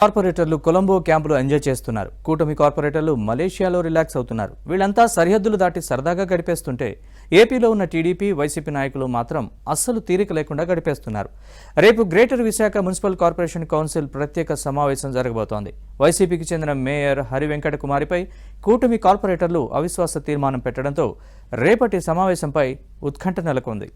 కార్పొరేటర్లు కొలంబో క్యాంపులో ఎంజాయ్ చేస్తున్నారు. కూటమి కార్పొరేటర్లు మలేషియాలో రిలాక్స్ అవుతున్నారు. వీళ్ళంతా సరిహద్దులు దాటి సరదాగా గడిపేస్తుంటే ఏపీలో ఉన్న టీడీపీ, వైసీపీ నాయకులు మాత్రం అస్సలు తీరిక లేకుండా గడిపేస్తున్నారు. రేపు greater Visakha municipal corporation council ప్రత్యేక సమావేశం జరగబోతోంది. వైసీపీకి చెందిన మేయర్ హరివెంకట కుమారిపై కూటమి కార్పొరేటర్లు అవిశ్వాస తీర్మానం పెట్టడంతో రేపటి సమావేశంపై ఉత్కంఠ నెలకొంది.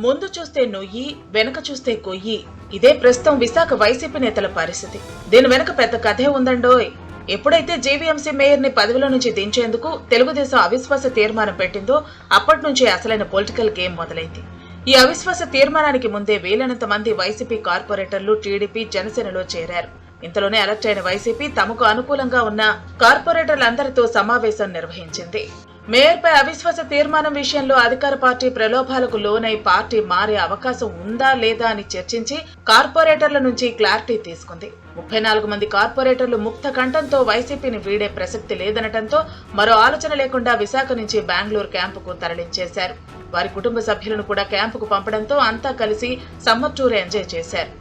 ముందు చూస్తే నొయ్యి, వెనక చూస్తే కొయ్యి. ఇదే ప్రస్తుతం విశాఖ వైసీపీ నేతల పరిస్థితి. దీని వెనక పెద్ద కథే ఉందండోయ్. ఎప్పుడైతే జీవీఎంసీ మేయర్ ని పదవిలో నుంచి దించేందుకు తెలుగుదేశం అవిశ్వాస తీర్మానం పెట్టిందో అప్పటి నుంచి అసలైన పొలిటికల్ గేమ్ మొదలైంది. ఈ అవిశ్వాస తీర్మానానికి ముందే వీలైనంత మంది వైసీపీ కార్పొరేటర్లు టీడీపీ, జనసేనలో చేరారు. ఇంతలోనే అలర్ట్ అయిన వైసీపీ తమకు అనుకూలంగా ఉన్న కార్పొరేటర్లందరితో సమావేశం నిర్వహించింది. మేయర్పై అవిశ్వాస తీర్మానం విషయంలో అధికార పార్టీ ప్రలోభాలకు లోనై పార్టీ మారే అవకాశం ఉందా లేదా అని చర్చించి కార్పొరేటర్ల నుంచి క్లారిటీ తీసుకుంది. 34 మంది కార్పొరేటర్లు ముక్త కంఠంతో వైసీపీని వీడే ప్రసక్తి లేదనటంతో మరో ఆలోచన లేకుండా విశాఖ నుంచి బెంగళూరు క్యాంపుకు తరలించేశారు. వారి కుటుంబ సభ్యులను కూడా క్యాంపుకు పంపడంతో అంతా కలిసి సమ్మర్ టూర్ ఎంజాయ్ చేశారు.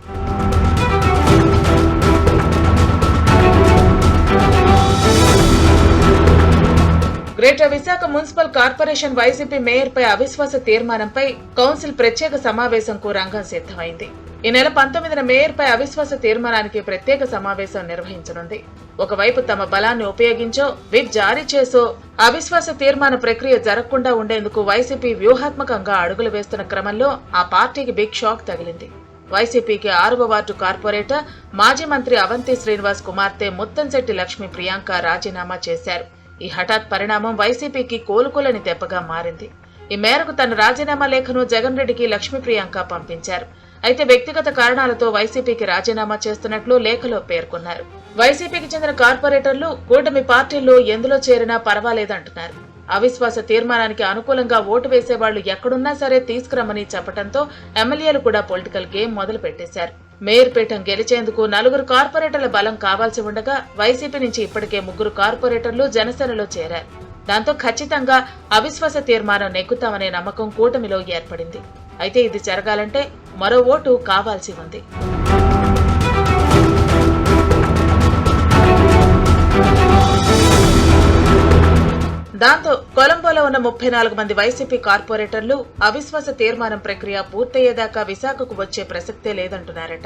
Greater Visakha municipal corporation YCP మేయర్పై అవిశ్వాస తీర్మానంపై కౌన్సిల్ ప్రత్యేక సమావేశంకు రంగం సిద్ధమైంది. ఈ నెల 19న మేయర్పై అవిశ్వాస తీర్మానానికి ప్రత్యేక సమావేశం నిర్వహించనుంది. ఒకవైపు తమ బలాన్ని ఉపయోగించో, విప్ జారీ చేసో అవిశ్వాస తీర్మాన ప్రక్రియ జరగకుండా ఉండేందుకు వైసీపీ వ్యూహాత్మకంగా అడుగులు వేస్తున్న క్రమంలో ఆ పార్టీకి బిగ్ షాక్ తగిలింది. వైసీపీకి 6వ వార్డు కార్పొరేటర్, మాజీ మంత్రి అవంతి శ్రీనివాస్ కుమార్తె ముత్తంశెట్టి లక్ష్మీ ప్రియాంక రాజీనామా చేశారు. ఈ హఠాత్ పరిణామం వైసీపీకి కోలుకోలేని దెబ్బగా మారింది. ఈ మేరకు తన రాజీనామా లేఖను జగన్ రెడ్డికి లక్ష్మీ ప్రియాంక పంపించారు. అయితే వ్యక్తిగత కారణాలతో వైసీపీకి రాజీనామా చేస్తున్నట్లు లేఖలో పేర్కొన్నారు. వైసీపీకి చెందిన కార్పొరేటర్లు కూటమి పార్టీల్లో ఎందులో చేరినా పర్వాలేదంటున్నారు. అవిశ్వాస తీర్మానానికి అనుకూలంగా ఓటు వేసేవాళ్లు ఎక్కడున్నా సరే తీసుకురమ్మని చెప్పడంతో ఎమ్మెల్యేలు కూడా పొలిటికల్ గేమ్ మొదలు పెట్టేశారు. మేయర్ పీఠం గెలిచేందుకు 4 కార్పొరేటర్ల బలం కావాల్సి ఉండగా వైసీపీ నుంచి ఇప్పటికే 3 కార్పొరేటర్లు జనసేనలో చేరారు. దాంతో ఖచ్చితంగా అవిశ్వాస తీర్మానం నెగ్గుతామనే నమ్మకం కూటమిలో ఏర్పడింది. అయితే ఇది జరగాలంటే మరో ఓటు కావాల్సి ఉంది. దాంతో కొలంబోలో ఉన్న 34 మంది వైసీపీ కార్పొరేటర్లు అవిశ్వాస తీర్మానం ప్రక్రియ పూర్తయ్యేదాకా విశాఖకు వచ్చే ప్రసక్తే లేదంటున్నారట.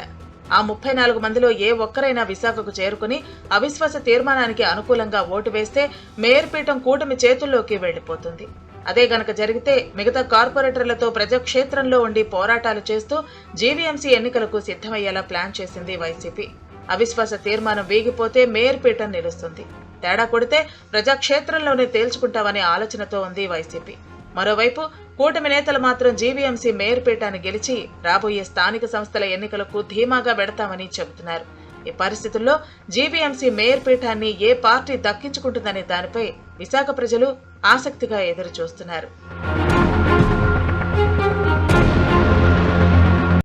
ఆ 34 మందిలో ఏ ఒక్కరైనా విశాఖకు చేరుకుని అవిశ్వాస తీర్మానానికి అనుకూలంగా ఓటు వేస్తే మేయర్ పీఠం కూటమి చేతుల్లోకి వెళ్లిపోతుంది. అదే గనక జరిగితే మిగతా కార్పొరేటర్లతో ప్రజాక్షేత్రంలో ఉండి పోరాటాలు చేస్తూ జీవీఎంసీ ఎన్నికలకు సిద్ధమయ్యేలా ప్లాన్ చేసింది వైసీపీ. అవిశ్వాస తీర్మానం వీగిపోతే మేయర్ పీఠం నిలుస్తుంది. తేడా కొడితే ప్రజాక్షేత్రంలోనే తేల్చుకుంటామనే ఆలోచనతో ఉంది వైసీపీ. మరోవైపు కూటమి నేతలు మాత్రం జీవీఎంసీ మేయర్ పీఠాన్ని గెలిచి రాబోయే స్థానిక సంస్థల ఎన్నికలకు ధీమాగా పెడతామని చెబుతున్నారు. ఈ పరిస్థితుల్లో జీవీఎంసీ మేయర్ పీఠాన్ని ఏ పార్టీ దక్కించుకుంటుందనే దానిపై విశాఖ ప్రజలు ఆసక్తిగా ఎదురు చూస్తున్నారు.